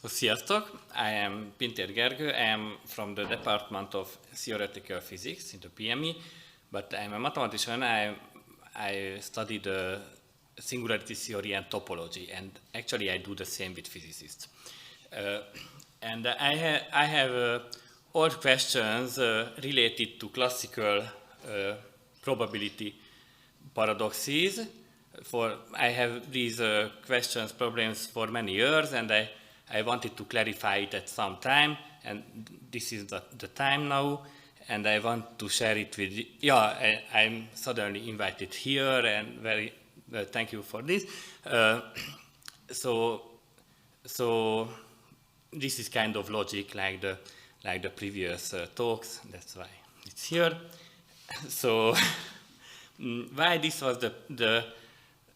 Sziasztok! I am Pintér Gergő. I am from the Department of Theoretical Physics in the PME, but I am a mathematician. I studied singularity theory and topology, and actually I do the same with physicists. And I have old questions related to classical probability paradoxes. I have these problems for many years, and I wanted to clarify it at some time, and this is the time now, and I want to share it with you. Yeah, I'm suddenly invited here, and very thank you for this. So this is kind of logic like the previous talks. That's why it's here. So why this was the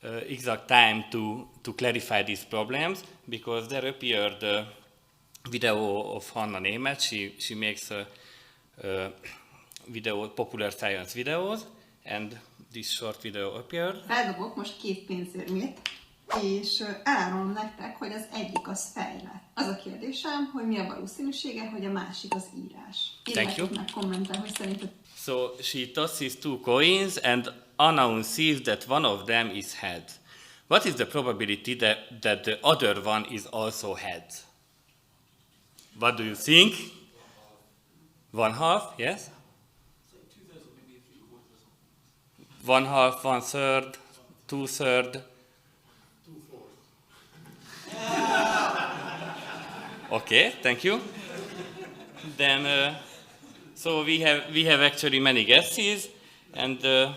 exact time to clarify these problems? Because there appeared a video of Hanna Németh. She makes popular science videos, and this short video appeared. Feldobok most 2 pénzérmét, és elárulom nektek, hogy az egyik az fejlett. Az a kérdésem, hogy mi a valószínűsége, hogy a másik az írás. Thank you. Meg kommentel, hogy szerinted. So she tosses 2 coins and announces that one of them is heads. What is the probability that the other one is also heads? What do you think? 1/2, yes? 1/2, 1/3, 2/3. Okay, thank you. Then, so we have actually many guesses, and the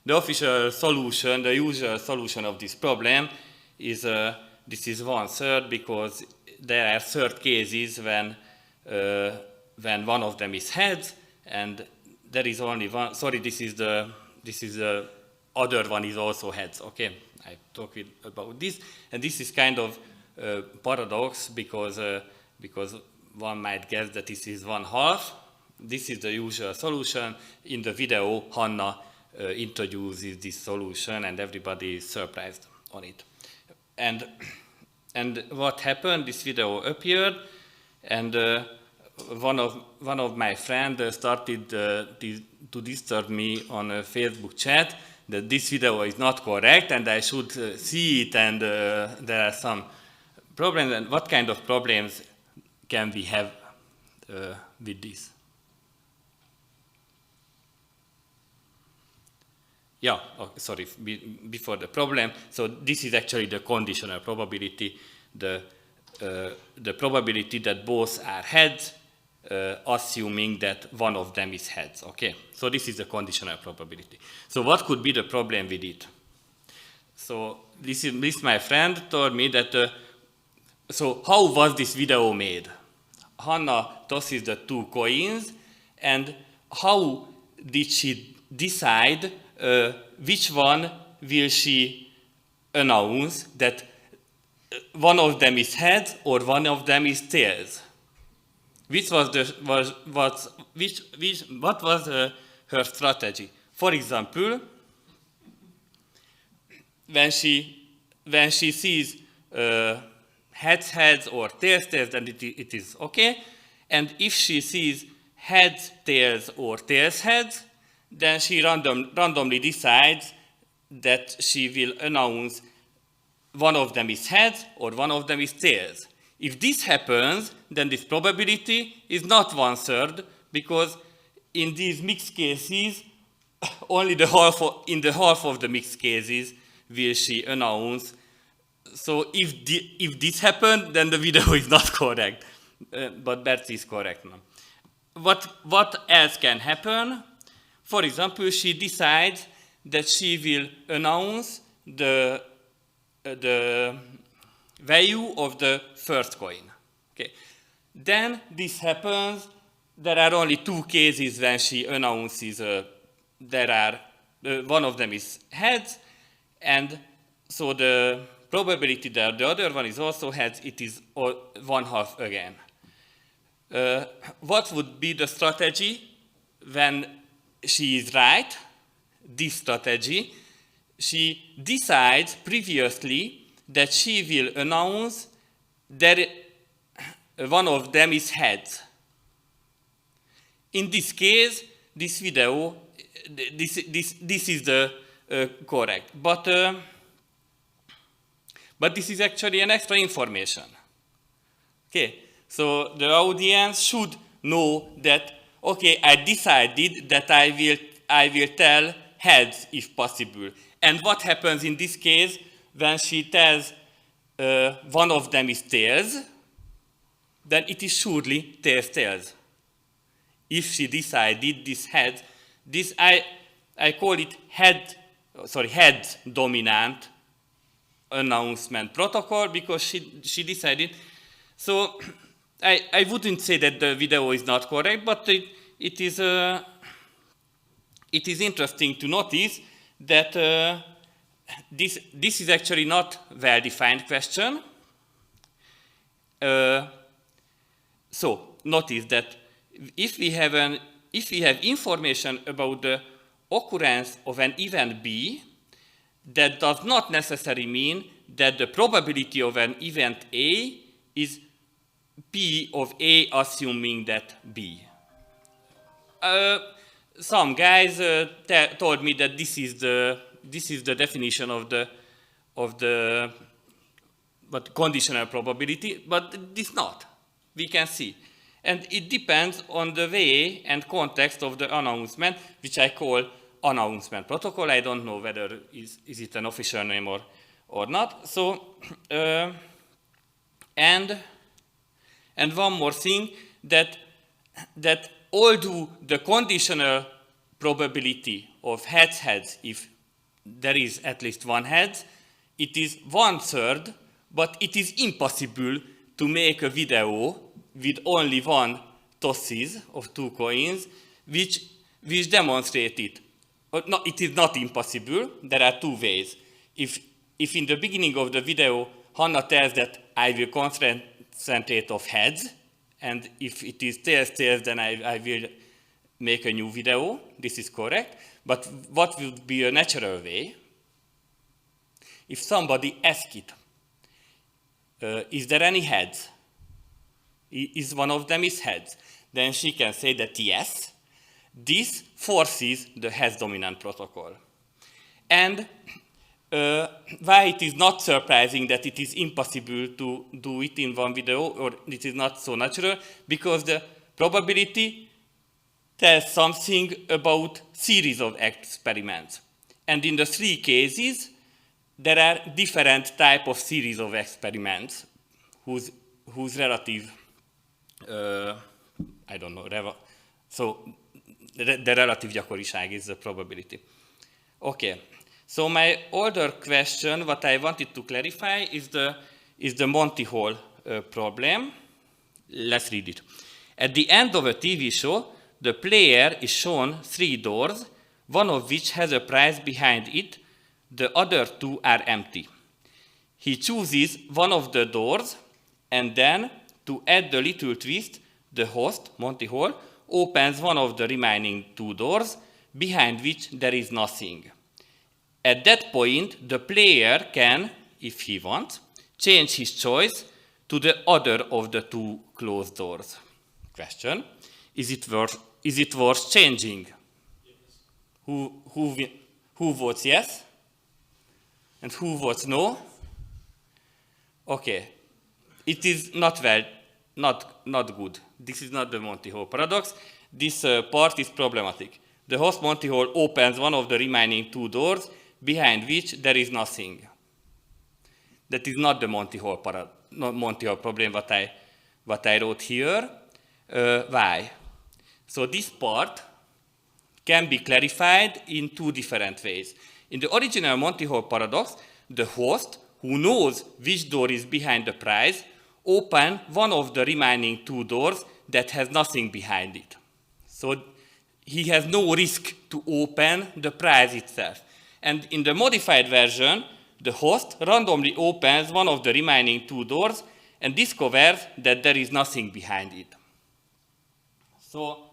official solution, the usual solution of this problem is this is 1/3, because there are third cases when one of them is heads, and there is only one. Sorry, this is the other one is also heads. Okay, I talk about this, and this is kind of paradox because one might guess that this is 1/2. This is the usual solution. In the video, Hanna introduces this solution, and everybody is surprised on it. And what happened? This video appeared, and one of my friends started to disturb me on a Facebook chat that this video is not correct, and I should see it, and there are some problems. And what kind of problems can we have with this? Yeah, sorry, before the problem. So this is actually the conditional probability, the probability that both are heads, assuming that one of them is heads. Okay, so this is the conditional probability. So what could be the problem with it? So this my friend told me that. So how was this video made? Hanna tosses the 2 coins, and how did she decide which one will she announce, that one of them is heads or one of them is tails? What was her strategy? For example, when she sees heads or tails, then it is okay. And if she sees heads, tails, or tails, heads, then she randomly decides that she will announce one of them is heads or one of them is tails. If this happens, then this probability is not 1/3, because in these mixed cases, only in the half of the mixed cases will she announce. So if this happened, then the video is not correct, but Bertie is correct now. What else can happen? For example, she decides that she will announce the value of the first coin. Okay. Then this happens. There are only 2 cases when she announces one of them is heads, and so the probability that the other one is also heads, it is 1/2 again. What would be the strategy when she is right? This strategy, she decides previously that she will announce that one of them is heads. In this case, this video, this is the correct. But this is actually an extra information. Okay, so the audience should know that, okay, I decided that I will tell heads if possible. And what happens in this case when she tells one of them is tails, then it is surely tails. If she decided this head, this I call it head dominant announcement protocol because she decided. So I wouldn't say that the video is not correct, but it is interesting to notice that this is actually not well-defined question. So notice that if we have information about the occurrence of an event B, that does not necessarily mean that the probability of an event A is P of A assuming that B. Some guys told me that this is the definition of the conditional probability, but this not. We can see. And it depends on the way and context of the announcement, which I call announcement protocol. I don't know whether is it an official name or not. So, and one more thing, that although the conditional probability of heads, if there is at least one head, it is 1/3, but it is impossible to make a video with only one tosses of two coins, which demonstrate it. No, it is not impossible. There are two ways. If in the beginning of the video, Hannah tells that I will concentrate of heads, and if it is tails, then I will make a new video. This is correct. But what would be a natural way? If somebody asks it, is there any heads? Is one of them is heads? Then she can say that yes. This forces the heads dominant protocol. And why it is not surprising that it is impossible to do it in one video, or it is not so natural, because the probability tells something about series of experiments. And in the three cases, there are different type of series of experiments whose relative, I don't know, so the relative gyakoriság is the probability. Okay, so my older question, what I wanted to clarify is the Monty Hall problem. Let's read it. At the end of a TV show, the player is shown 3 doors, one of which has a prize behind it, the other 2 are empty. He chooses one of the doors, and then, to add the little twist, the host, Monty Hall, opens one of the remaining 2 doors, behind which there is nothing. At that point, the player can, if he wants, change his choice to the other of the 2 closed doors. Question: is it worth changing? Yes. Who votes yes? And who votes no? Okay. It is not good. This is not the Monty Hall paradox. This part is problematic. The host Monty Hall opens one of the remaining 2 doors, behind which there is nothing. That is not the Monty Hall problem what I wrote here. Why? So this part can be clarified in 2 different ways. In the original Monty Hall paradox, the host, who knows which door is behind the prize, opens one of the remaining 2 doors that has nothing behind it. So he has no risk to open the prize itself. And in the modified version, the host randomly opens one of the remaining 2 doors and discovers that there is nothing behind it. So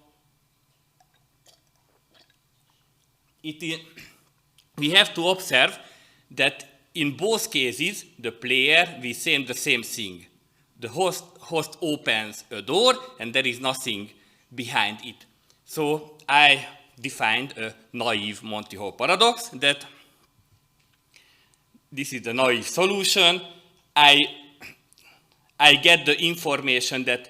we have to observe that in both cases, the player will say the same thing. The host opens a door and there is nothing behind it. So I defined a naive Monty-Hall paradox that this is the naive solution. I get the information that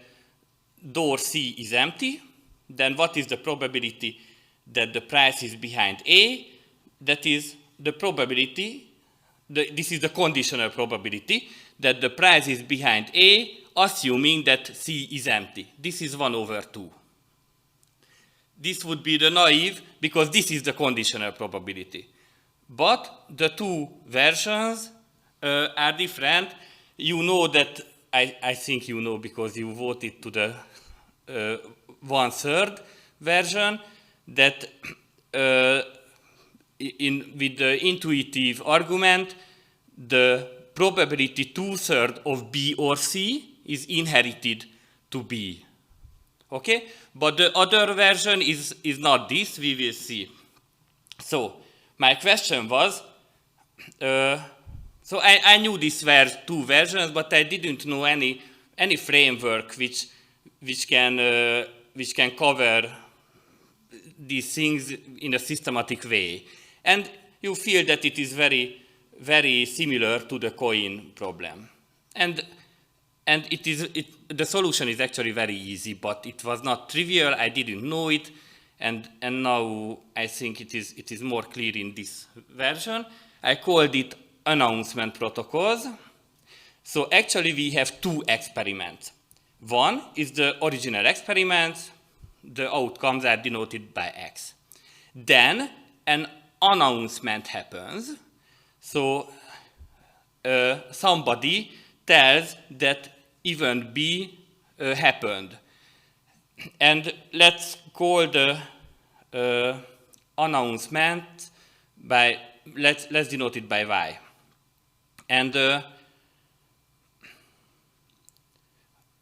door C is empty. Then what is the probability that the price is behind A? That is the probability, this is the conditional probability that the price is behind A, assuming that C is empty. This is 1/2. This would be the naive, because this is the conditional probability. But the two versions are different. You know that, I think you know because you voted to the 1/3 version, that with the intuitive argument, the probability 2/3 of B or C is inherited to B. Okay? But the other version is not this, we will see. So, my question was, so I knew these were two versions, but I didn't know any framework which can cover these things in a systematic way. And you feel that it is very, very similar to the coin problem. And the solution is actually very easy, but it was not trivial, I didn't know it, and now I think it is more clear in this version. I called it announcement protocols. So actually we have two experiments. One is the original experiment, the outcomes are denoted by X. Then an announcement happens, so somebody tells that event B happened. And let's call the announcement by, let's denote it by Y. And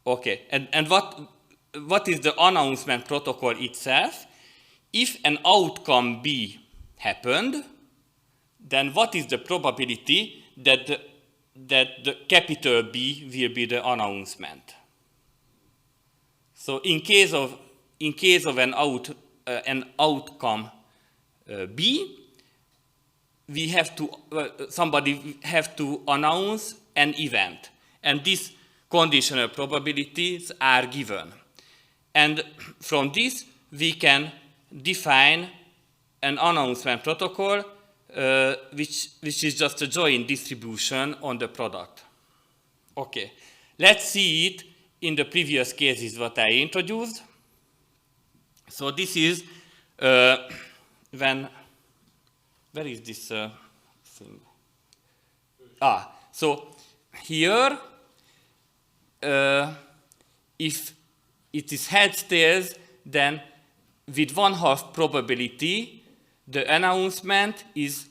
okay, and what is the announcement protocol itself? If an outcome B happened, then what is the probability that the capital B will be the announcement? So in case of an outcome B, we have to somebody have to announce an event, and these conditional probabilities are given. And from this, we can define an announcement protocol which is just a joint distribution on the product. Okay, let's see it in the previous cases what I introduced. So this is when, where is this thing? So here, if it is heads, tails, then with 1/2 probability, the announcement is,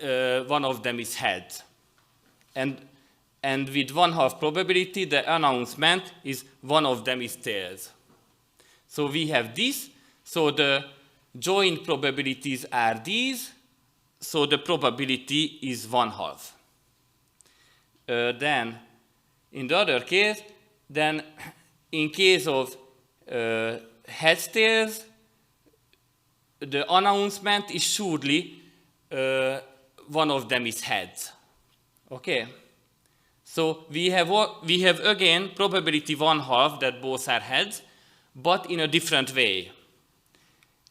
one of them is heads. And with 1/2 probability, the announcement is one of them is tails. So we have this, so the joint probabilities are these, so the probability is 1/2. Then, in the other case, then in case of heads, tails, the announcement is surely one of them is heads. Okay? So we have again probability 1/2 that both are heads, but in a different way.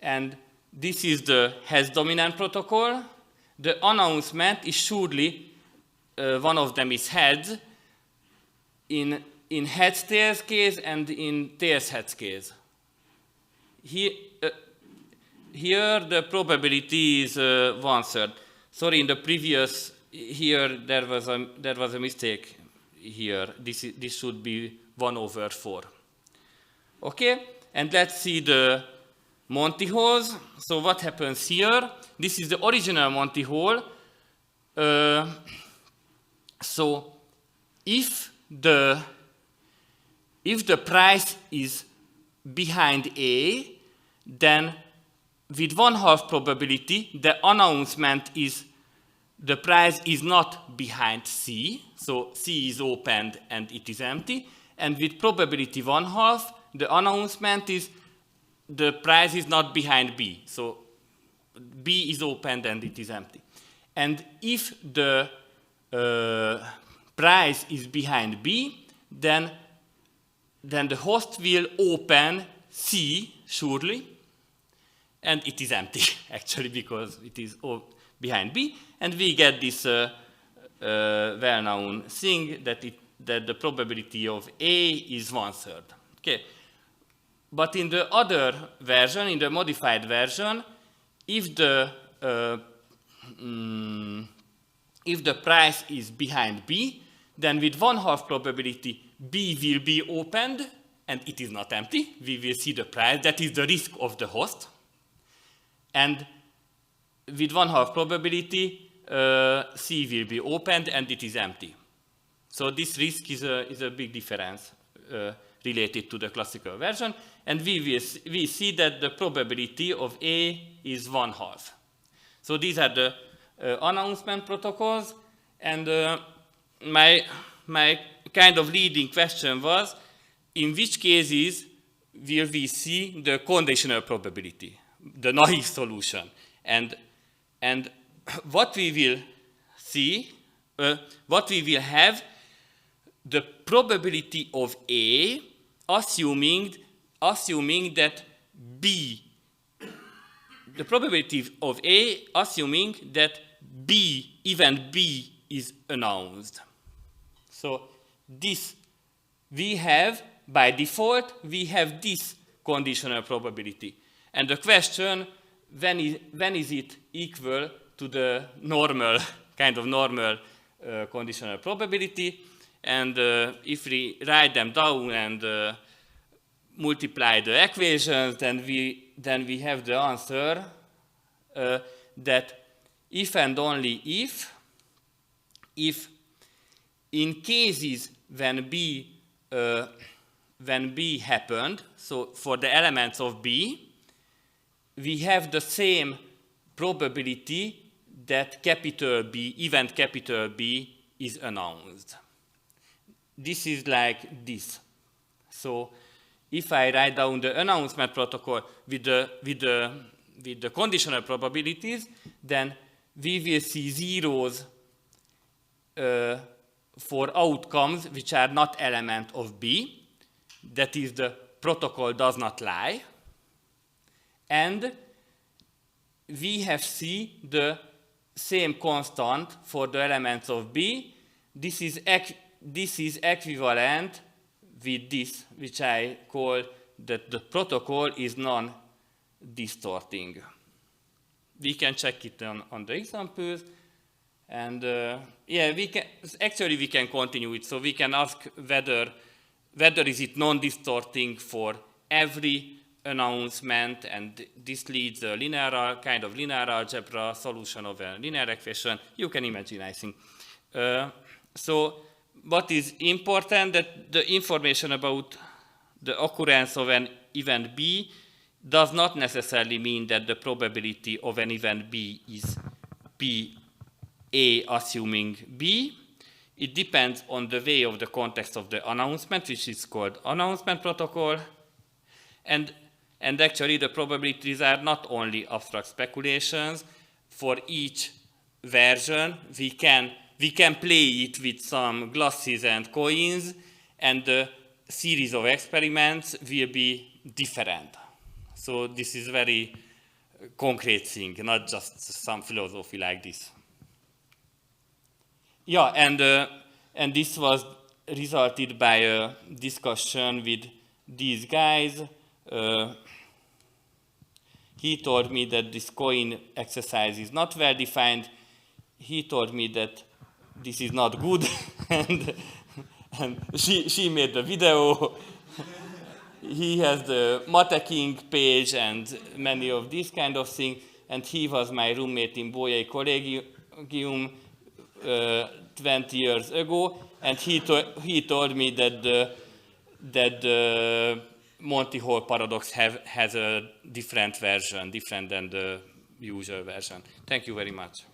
And this is the heads dominant protocol. The announcement is surely one of them is heads in heads tails case and in tails heads case. Here the probability is 1/3. Sorry, in the previous here there was a mistake here. This should be 1/4. Okay, and let's see the Monty-Halls. So what happens here? This is the original Monty-Hall. So if the price is behind A, then with 1/2 probability, the announcement is the prize is not behind C, so C is opened and it is empty, and with probability 1/2, the announcement is the prize is not behind B, so B is opened and it is empty. And if the prize is behind B, then the host will open C, surely, and it is empty, actually, because it is behind B, and we get this well-known thing that the probability of A is 1/3. Okay. But in the other version, in the modified version, if the price is behind B, then with 1/2 probability, B will be opened, and it is not empty. We will see the price. That is the risk of the host. And with 1/2 probability, C will be opened, and it is empty. So this risk is a big difference related to the classical version. And we see that the probability of A is 1/2. So these are the announcement protocols. And my kind of leading question was, in which cases will we see the conditional probability, the naive solution? And what we will see, what we will have, the probability of A, assuming that B, the probability of A, assuming that B, event B is announced. So this, we have, by default, we have this conditional probability. And the question, when is it equal to the normal, kind of normal conditional probability? And if we write them down and multiply the equations, then we have the answer that if and only if in cases when B happened, so for the elements of B, we have the same probability that capital B, event capital B, is announced. This is like this. So if I write down the announcement protocol with the conditional probabilities, then we will see zeros for outcomes which are not element of B. That is, the protocol does not lie. And we have C, the same constant for the elements of B. This is equivalent with this, which I call that the protocol is non-distorting. We can check it on the examples. And yeah, we can continue it. So we can ask whether is it non-distorting for every announcement, and this leads a kind of linear algebra solution of a linear equation. You can imagine, I think. So what is important, that the information about the occurrence of an event B does not necessarily mean that the probability of an event B is A assuming B. It depends on the way of the context of the announcement, which is called announcement protocol. And actually the probabilities are not only abstract speculations. For each version, we can play it with some glasses and coins, and the series of experiments will be different. So this is very concrete thing, not just some philosophy like this. Yeah, and this was resulted by a discussion with these guys. He told me that this coin exercise is not well defined. He told me that this is not good, and she made the video. He has the Mateking page and many of these kind of things, and he was my roommate in Bolyai Collegium 20 years ago, and he told me that the Monty Hall paradox has a different version, different than the usual version. Thank you very much.